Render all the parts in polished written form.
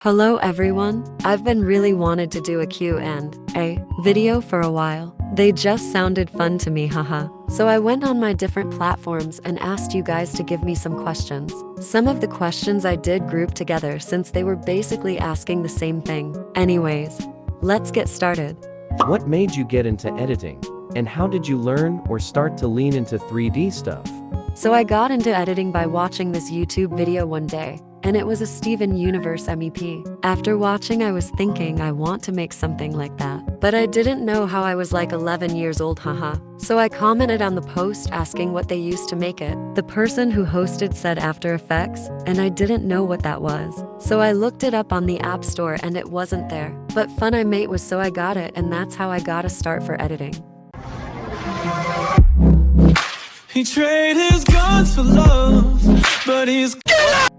Hello everyone, I've been really wanted to do a Q&A video for a while. They just sounded fun to me, haha. So I went on my different platforms and asked you guys to give me some questions. Some of the questions I did group together since they were basically asking the same thing. Anyways, let's get started. What made you get into editing? And how did you learn or start to lean into 3D stuff? So I got into editing by watching this YouTube video one day, and it was a Steven Universe MEP. After watching, I was thinking I want to make something like that. But I didn't know how. I was like 11 years old, haha. So I commented on the post asking what they used to make it. The person who hosted said After Effects, and I didn't know what that was. So I looked it up on the App Store and it wasn't there. But fun I made was, so I got it, and that's how I got a start for editing. He traded his guns for love, but he's...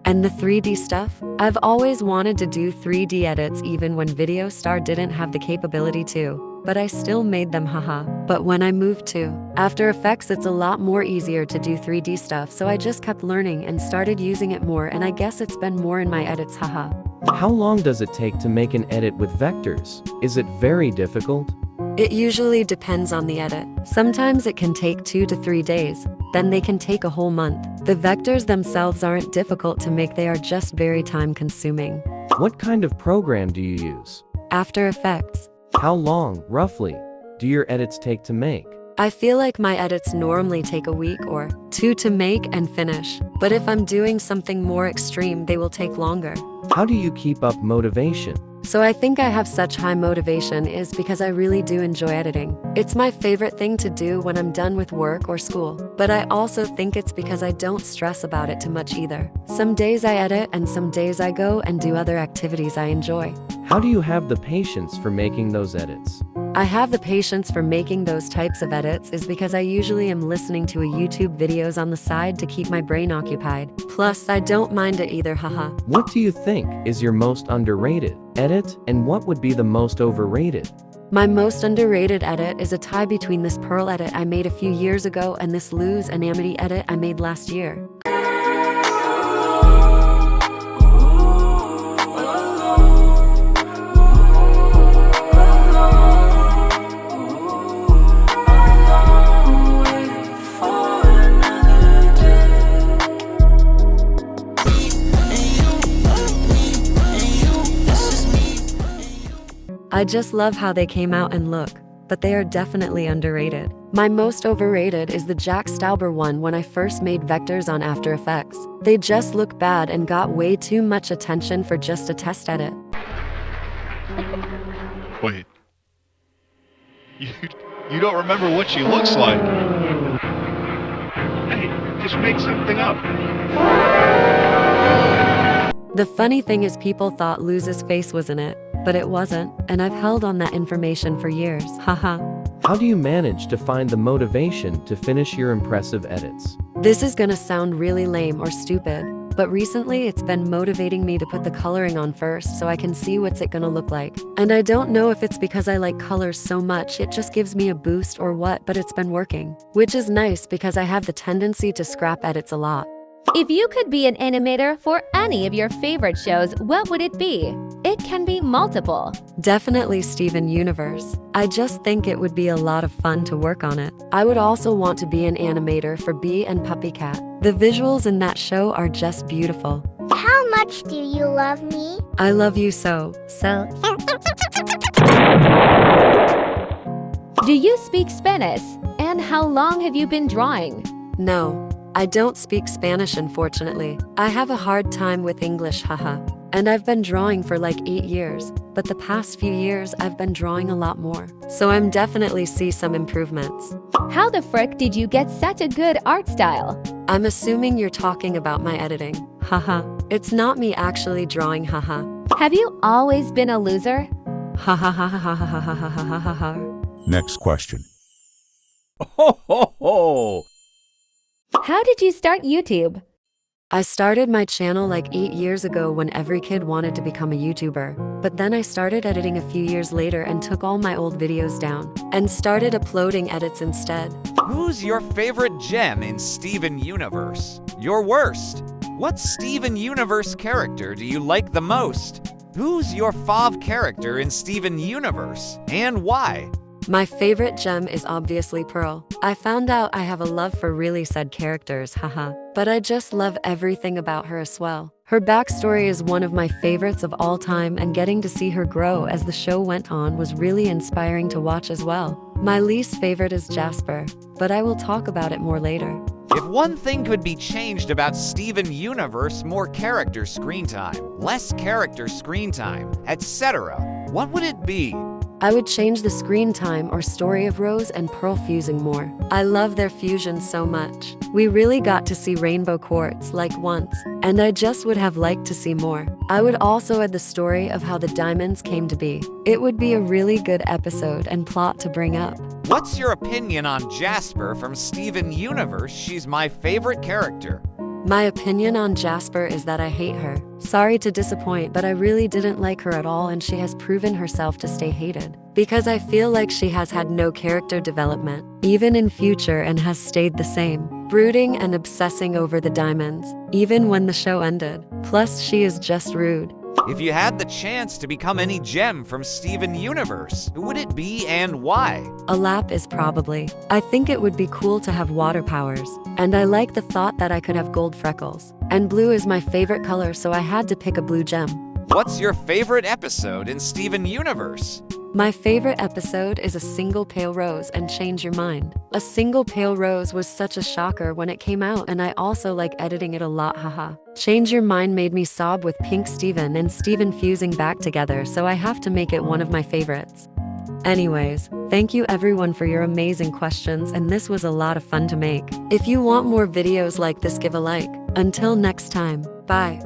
And the 3D stuff? I've always wanted to do 3D edits even when VideoStar didn't have the capability to, but I still made them, haha. But when I moved to After Effects, it's a lot more easier to do 3D stuff, so I just kept learning and started using it more, and I guess it's been more in my edits, haha. How long does it take to make an edit with vectors? Is it very difficult? It usually depends on the edit. Sometimes it can take 2 to 3 days, then they can take a whole month. The vectors themselves aren't difficult to make, they are just very time consuming. What kind of program do you use? After Effects. How long, roughly, do your edits take to make? I feel like my edits normally take a week or 2 to make and finish, but if I'm doing something more extreme, they will take longer. How do you keep up motivation? So I think I have such high motivation is because I really do enjoy editing. It's my favorite thing to do when I'm done with work or school. But I also think it's because I don't stress about it too much either. Some days I edit and some days I go and do other activities I enjoy. How do you have the patience for making those edits? I have the patience for making those types of edits is because I usually am listening to a YouTube videos on the side to keep my brain occupied. Plus, I don't mind it either, haha. What do you think is your most underrated edit, and what would be the most overrated? My most underrated edit is a tie between this Pearl edit I made a few years ago and this Luz and Amity edit I made last year. I just love how they came out and look, but they are definitely underrated. My most overrated is the Jack Stauber one when I first made vectors on After Effects. They just look bad and got way too much attention for just a test edit. Wait. You don't remember what she looks like? Hey, just make something up. The funny thing is people thought Luz's face was in it, but it wasn't, and I've held on that information for years, haha. How do you manage to find the motivation to finish your impressive edits? This is gonna sound really lame or stupid, but recently it's been motivating me to put the coloring on first so I can see what's it gonna look like. And I don't know if it's because I like colors so much it just gives me a boost or what, but it's been working. Which is nice because I have the tendency to scrap edits a lot. If you could be an animator for any of your favorite shows, what would it be? It can be multiple. Definitely Steven Universe. I just think it would be a lot of fun to work on it. I would also want to be an animator for Bee and Puppycat. The visuals in that show are just beautiful. How much do you love me? I love you so. Do you speak Spanish? And how long have you been drawing? No, I don't speak Spanish, unfortunately. I have a hard time with English, haha. And I've been drawing for like 8 years, but the past few years I've been drawing a lot more. So I'm definitely see some improvements. How the frick did you get such a good art style? I'm assuming you're talking about my editing, haha. It's not me actually drawing, haha. Have you always been a loser? Ha ha ha ha ha ha ha ha ha ha ha. Next question. Ho ho ho! How did you start YouTube? I started my channel like 8 years ago when every kid wanted to become a YouTuber. But then I started editing a few years later and took all my old videos down and started uploading edits instead. Who's your favorite gem in Steven Universe? Your worst? What Steven Universe character do you like the most? Who's your fav character in Steven Universe, and why? My favorite gem is obviously Pearl. I found out I have a love for really sad characters, haha. But I just love everything about her as well. Her backstory is one of my favorites of all time, and getting to see her grow as the show went on was really inspiring to watch as well. My least favorite is Jasper, but I will talk about it more later. If one thing could be changed about Steven Universe, more character screen time, less character screen time, etc., what would it be? I would change the screen time or story of Rose and Pearl fusing more. I love their fusion so much. We really got to see Rainbow Quartz like once, and I just would have liked to see more. I would also add the story of how the diamonds came to be. It would be a really good episode and plot to bring up. What's your opinion on Jasper from Steven Universe? She's my favorite character. My opinion on Jasper is that I hate her. Sorry to disappoint, but I really didn't like her at all, and she has proven herself to stay hated. Because I feel like she has had no character development, even in future, and has stayed the same, brooding and obsessing over the diamonds, even when the show ended. Plus, she is just rude. If you had the chance to become any gem from Steven Universe, who would it be and why? A lap is probably. I think it would be cool to have water powers. And I like the thought that I could have gold freckles. And blue is my favorite color, so I had to pick a blue gem. What's your favorite episode in Steven Universe? My favorite episode is A Single Pale Rose and Change Your Mind. A Single Pale Rose was such a shocker when it came out, and I also like editing it a lot, haha. Change Your Mind made me sob with Pink Steven and Steven fusing back together, so I have to make it one of my favorites. Anyways, thank you everyone for your amazing questions, and this was a lot of fun to make. If you want more videos like this, give a like. Until next time, bye.